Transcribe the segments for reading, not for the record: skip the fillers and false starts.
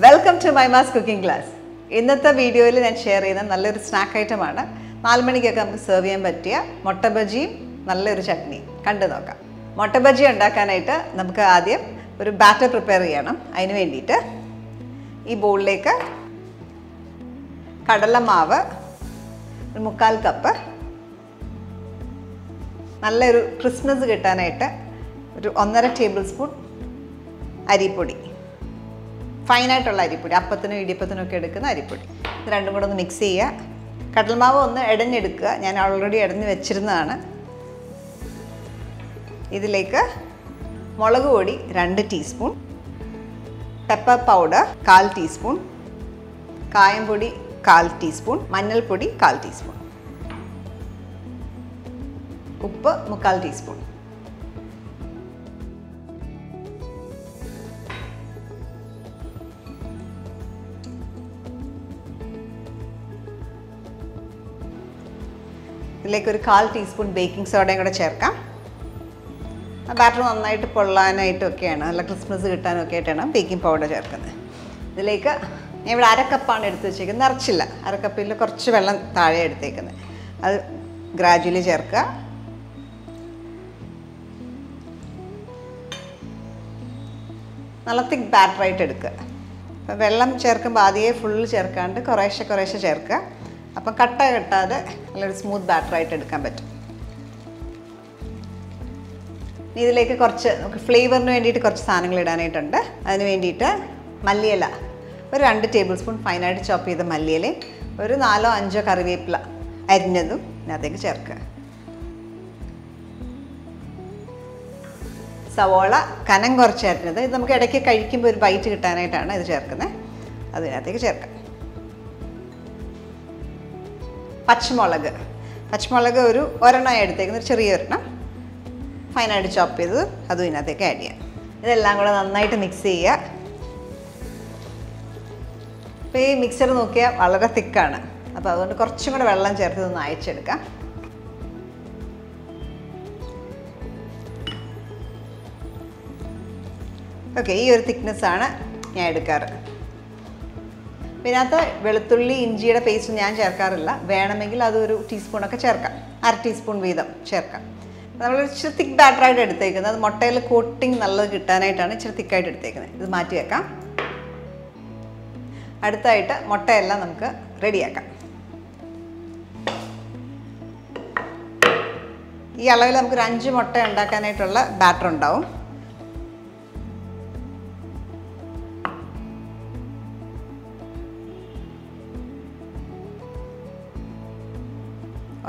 Welcome to Mahimas cooking class. ഇന്നത്തെ വീഡിയോയിൽ ഞാൻ ഷെയർ ചെയ്യുന്ന നല്ലൊരു സ്നാക്ക് ഐറ്റം ആണ്. 4 മണിക്കൊക്കെ നമുക്ക് സെർവ് ചെയ്യാൻ പറ്റിയ മുട്ട ബജിയും നല്ലൊരു ചട്നി കണ്ടു നോക്കാം. മുട്ട ബജി ഉണ്ടാക്കാനായിട്ട് നമുക്ക് ആദ്യം ഒരു ബാറ്റർ പ്രിപ്പയർ ചെയ്യണം. അതിനു വേണ്ടിയിട്ട് ഈ ബൗളിലേക്ക് കടലമാവ് 1/4 കപ്പ്, നല്ലൊരു ക്രിസ്മസ് കിട്ടാനായിട്ട് ഒരു 1.5 ടേബിൾ സ്പൂൺ അരിപ്പൊടി, ഫൈനായിട്ടുള്ള അരിപ്പൊടി, അപ്പത്തിനും ഇടിയപ്പത്തിനും ഒക്കെ എടുക്കുന്ന അരിപ്പൊടി. ഇത് രണ്ടും കൂടെ ഒന്ന് മിക്സ് ചെയ്യുക. കടൽമാവ് ഒന്ന് ഇടഞ്ഞെടുക്കുക. ഞാൻ ഓൾറെഡി ഇടഞ്ഞ് വെച്ചിരുന്നതാണ്. ഇതിലേക്ക് മുളക് പൊടി 2 ടീസ്പൂൺ, പെപ്പർ പൗഡർ 1/4 ടീസ്പൂൺ, കായം പൊടി 1/4 ടീസ്പൂൺ, മഞ്ഞൾപ്പൊടി 1/4 ടീസ്പൂൺ, ഉപ്പ് 3/4 ടീസ്പൂൺ. ഇതിലേക്ക് ഒരു 1/4 ടീസ്പൂൺ ബേക്കിംഗ് സോഡയും കൂടെ ചേർക്കാം. ബാറ്റർ നന്നായിട്ട് പൊള്ളാനായിട്ടൊക്കെയാണ്, നല്ല ക്രിസ്മസ് കിട്ടാനൊക്കെ ആയിട്ടാണ് ബേക്കിംഗ് പൗഡർ ചേർക്കുന്നത്. ഇതിലേക്ക് ഞാൻ ഇവിടെ 1/2 കപ്പാണ് എടുത്ത് വെച്ചേക്കുന്നത്, നിറച്ചില്ല. 1/2 കപ്പിൽ കുറച്ച് വെള്ളം താഴെ എടുത്തേക്കുന്നത്. അത് ഗ്രാജുവലി ചേർക്കുക. നല്ല തിക്ക് ബാറ്ററായിട്ട് എടുക്കുക. അപ്പം വെള്ളം ചേർക്കുമ്പോൾ ആദ്യമേ ഫുള്ള് ചേർക്കാണ്ട് കുറേശ്ശെ കുറേശ്ശെ ചേർക്കുക. അപ്പം കട്ട കെട്ടാതെ നല്ലൊരു സ്മൂത്ത് ബാറ്ററായിട്ട് എടുക്കാൻ പറ്റും. ഇതിലേക്ക് കുറച്ച് നമുക്ക് ഫ്ലേവറിന് വേണ്ടിയിട്ട് കുറച്ച് സാധനങ്ങൾ ഇടാനായിട്ടുണ്ട്. അതിന് വേണ്ടിയിട്ട് മല്ലിയില ഒരു 2 ടേബിൾ സ്പൂൺ ഫൈനായിട്ട് ചോപ്പ് ചെയ്ത മല്ലിയിലയും ഒരു 4-5 കറിവേപ്പില അരിഞ്ഞതും ഇതിനകത്തേക്ക് ചേർക്കുക. സവോള കനം കുറച്ച് അരിഞ്ഞത്, ഇത് നമുക്ക് ഇടയ്ക്ക് കഴിക്കുമ്പോൾ ഒരു ബൈറ്റ് കിട്ടാനായിട്ടാണ് ഇത് ചേർക്കുന്നത്. അതിനകത്തേക്ക് ചേർക്കാം. പച്ചമുളക് ഒരു ഒരെണ്ണം എടുത്തേക്കുന്നത്, ചെറിയൊരെണ്ണം ഫൈനായിട്ട് ചോപ്പ് ചെയ്തത് അതും ഇതിനകത്തേക്ക് ആഡ് ചെയ്യാം. ഇതെല്ലാം കൂടെ നന്നായിട്ട് മിക്സ് ചെയ്യുക. അപ്പോൾ ഈ മിക്സർ നോക്കിയാൽ വളരെ തിക്കാണ്. അപ്പോൾ അതുകൊണ്ട് കുറച്ചും കൂടെ വെള്ളം ചേർത്ത് ഇതൊന്ന് അയച്ചെടുക്കാം. ഓക്കെ, ഈ ഒരു തിക്നെസ്സാണ് ഞാൻ എടുക്കാറ്. ഇതിനകത്ത് വെളുത്തുള്ളി ഇഞ്ചിയുടെ പേസ്റ്റ് ഞാൻ ചേർക്കാറില്ല. വേണമെങ്കിൽ അതൊരു ടീസ്പൂണൊക്കെ ചേർക്കാം, 1/2 ടീസ്പൂൺ വീതം ചേർക്കാം. നമ്മൾ ഇച്ചിരി തിക്ക് ബാറ്ററായിട്ട് എടുത്തേക്കുന്നത്, അത് മുട്ടയിൽ കോട്ടിങ് നല്ലത് കിട്ടാനായിട്ടാണ് ഇച്ചിരി തിക്കായിട്ട് എടുത്തേക്കുന്നത്. ഇത് മാറ്റി വെക്കാം. അടുത്തായിട്ട് മുട്ടയെല്ലാം നമുക്ക് റെഡിയാക്കാം. ഈ അളവിൽ നമുക്കൊരു 5 മുട്ട ഉണ്ടാക്കാനായിട്ടുള്ള ബാറ്റർ ഉണ്ടാവും.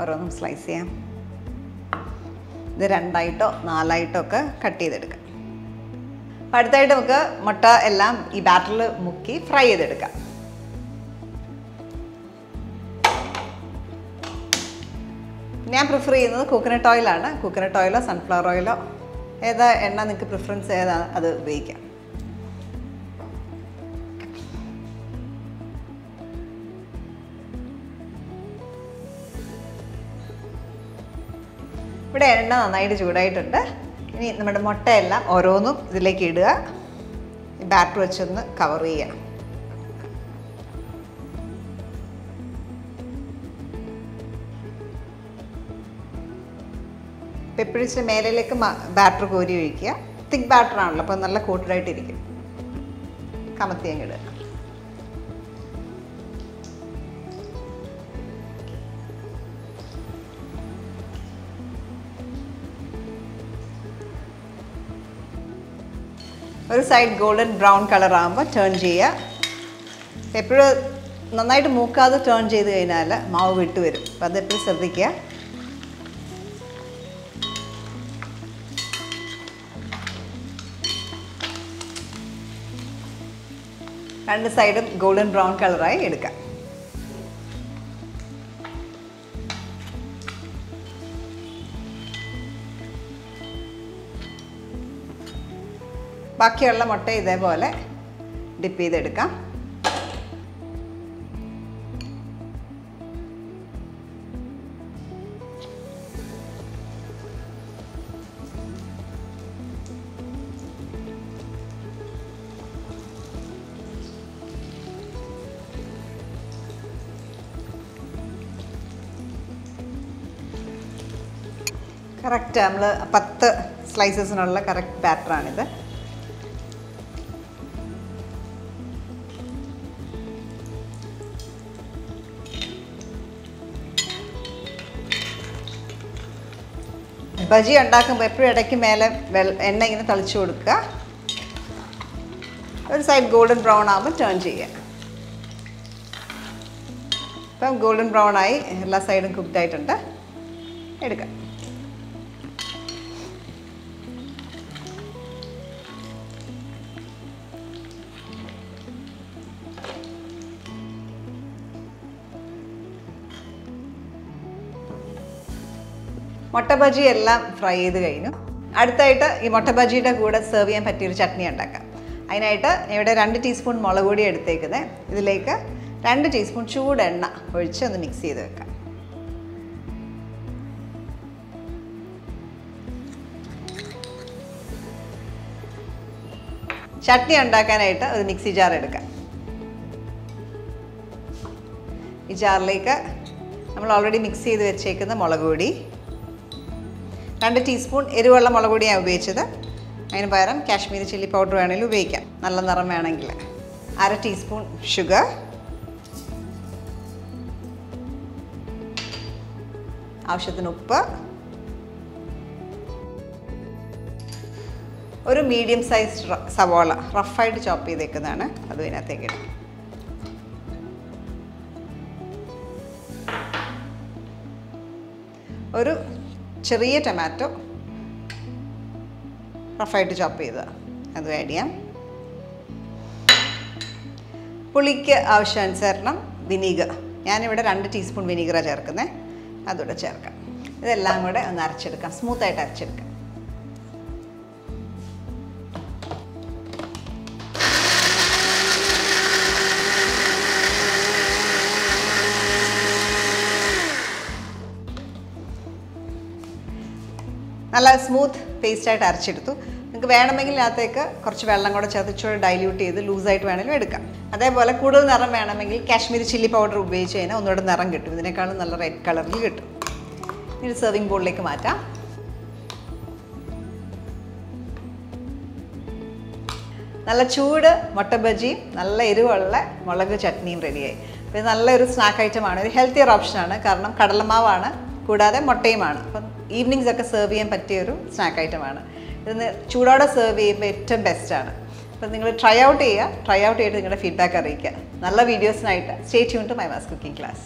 ഓരോന്നും സ്ലൈസ് ചെയ്യാം. ഇത് 2ആയിട്ടോ 4ആയിട്ടോ ഒക്കെ കട്ട് ചെയ്തെടുക്കാം. അപ്പം അടുത്തായിട്ട് നമുക്ക് മുട്ട എല്ലാം ഈ ബാറ്ററിൽ മുക്കി ഫ്രൈ ചെയ്തെടുക്കാം. ഞാൻ പ്രിഫർ ചെയ്യുന്നത് കോക്കനട്ട് ഓയിലാണ്. കോക്കനട്ട് ഓയിലോ സൺഫ്ലവർ ഓയിലോ ഏതാ എണ്ണ നിങ്ങൾക്ക് പ്രിഫറൻസ് ഏതാ അത് ഉപയോഗിക്കാം. ഇവിടെ എണ്ണ നന്നായിട്ട് ചൂടായിട്ടുണ്ട്. ഇനി നമ്മുടെ മുട്ടയെല്ലാം ഓരോന്നും ഇതിലേക്ക് ഇടുക. ഈ ബാറ്റർ വെച്ചൊന്ന് കവർ ചെയ്യുക. എപ്പോഴും മേലിലേക്ക് ബാറ്റർ കോരി ഒഴിക്കുക. തിക്ക് ബാറ്ററാണല്ലോ, അപ്പോൾ നല്ല കോട്ടഡായിട്ടിരിക്കും. കമത്തി അങ്ങ് ഇടുക. ഒരു സൈഡ് ഗോൾഡൻ ബ്രൗൺ കളർ ആകുമ്പോൾ ടേൺ ചെയ്യുക. എപ്പോഴും നന്നായിട്ട് മൂക്കാതെ ടേൺ ചെയ്ത് കഴിഞ്ഞാൽ മാവ് വിട്ട് വരും. അപ്പോൾ അതെപ്പോഴും ശ്രദ്ധിക്കുക. രണ്ട് സൈഡും ഗോൾഡൻ ബ്രൗൺ കളറായി എടുക്കാം. ബാക്കിയുള്ള മുട്ട ഇതേപോലെ ഡിപ്പ് ചെയ്തെടുക്കാം. കറക്റ്റ് നമ്മൾ 10 സ്ലൈസസിനുള്ള കറക്റ്റ് ബാറ്ററാണിത്. ബജി ഉണ്ടാക്കുമ്പോൾ എപ്പോഴും ഇടയ്ക്ക് മേലെ എണ്ണ ഇങ്ങനെ തളിച്ചു കൊടുക്കുക. ഒരു സൈഡ് ഗോൾഡൻ ബ്രൗൺ ആകുമ്പോൾ ടേൺ ചെയ്യുക. ഇപ്പം ഗോൾഡൻ ബ്രൗൺ ആയി, എല്ലാ സൈഡും കുക്ക്ഡ് ആയിട്ടുണ്ട്. എടുക്കാം. മുട്ട ബജി എല്ലാം ഫ്രൈ ചെയ്ത് കഴിഞ്ഞു. അടുത്തായിട്ട് ഈ മുട്ട ബജിയുടെ കൂടെ സെർവ് ചെയ്യാൻ പറ്റിയൊരു ചട്നി ഉണ്ടാക്കാം. അതിനായിട്ട് ഇവിടെ 2 ടീസ്പൂൺ മുളക് പൊടി എടുത്തേക്കുന്നത്. ഇതിലേക്ക് 2 ടീസ്പൂൺ ചൂടെണ്ണ ഒഴിച്ച് ഒന്ന് മിക്സ് ചെയ്ത് വെക്കാം. ചട്നി ഉണ്ടാക്കാനായിട്ട് ഒരു മിക്സി ജാർ എടുക്കാം. ഈ ജാറിലേക്ക് നമ്മൾ ഓൾറെഡി മിക്സ് ചെയ്ത് വെച്ചേക്കുന്ന മുളക് പൊടി, 2 ടീസ്പൂൺ എരിവുള്ള മുളക് പൊടിയാണ് ഉപയോഗിച്ചത്. അതിന് പകരം കാശ്മീരി ചില്ലി പൗഡർ വേണമെങ്കിലും ഉപയോഗിക്കാം, നല്ല നിറം വേണമെങ്കിൽ. 1/2 ടീസ്പൂൺ ഷുഗർ, ആവശ്യത്തിന് ഉപ്പ്, ഒരു മീഡിയം സൈസ് സവോള റഫായിട്ട് ചോപ്പ് ചെയ്തേക്കുന്നതാണ്, അതും ഇതിനകത്തേക്ക് ഇടാം. ഒരു ചെറിയ ടൊമാറ്റോ റഫായിട്ട് ചോപ്പ് ചെയ്തത്, അത് ആഡ് ചെയ്യാം. പുളിക്ക് ആവശ്യാനുസരണം വിനീഗർ, ഞാനിവിടെ 2 ടീസ്പൂൺ വിനീഗറാണ് ചേർക്കുന്നത്, അതുകൂടെ ചേർക്കാം. ഇതെല്ലാം കൂടെ ഒന്ന് അരച്ചെടുക്കാം, സ്മൂത്തായിട്ട് അരച്ചെടുക്കാം. നല്ല സ്മൂത്ത് പേസ്റ്റായിട്ട് അരച്ചെടുത്തു. നിങ്ങൾക്ക് വേണമെങ്കിൽ അതിനകത്തേക്ക് കുറച്ച് വെള്ളം കൂടെ ചേർത്ത് ഡൈല്യൂട്ട് ചെയ്ത് ലൂസായിട്ട് വേണമെങ്കിലും എടുക്കാം. അതേപോലെ കൂടുതൽ നിറം വേണമെങ്കിൽ കാശ്മീരി ചില്ലി പൗഡർ ഉപയോഗിച്ച് കഴിഞ്ഞാൽ ഒന്നുകൂടെ നിറം കിട്ടും, ഇതിനേക്കാളും നല്ല റെഡ് കളറിൽ കിട്ടും. ഇനി സെർവിങ് ബോളിലേക്ക് മാറ്റാം. നല്ല ചൂട് മുട്ട ബജിയും നല്ല എരിവുള്ള മുളക് ചട്നിയും റെഡിയായി. അപ്പോൾ ഇത് നല്ലൊരു സ്നാക്ക് ഐറ്റമാണ്, ഒരു ഹെൽത്തിയർ ഓപ്ഷനാണ്. കാരണം കടലമാവാണ്, കൂടാതെ മുട്ടയുമാണ്. അപ്പം ഈവനിങ്സ് ഒക്കെ സെർവ് ചെയ്യാൻ പറ്റിയൊരു സ്നാക്ക് ഐറ്റമാണ്. ഇതിന് ചൂടോടെ സെർവ് ചെയ്യുമ്പോൾ ഏറ്റവും ബെസ്റ്റാണ്. അപ്പം നിങ്ങൾ ട്രൈ ഔട്ട് ചെയ്തിട്ട് നിങ്ങളുടെ ഫീഡ്ബാക്ക് അറിയിക്കുക. നല്ല വീഡിയോസിനായിട്ട് stay tune to my ma's cooking class.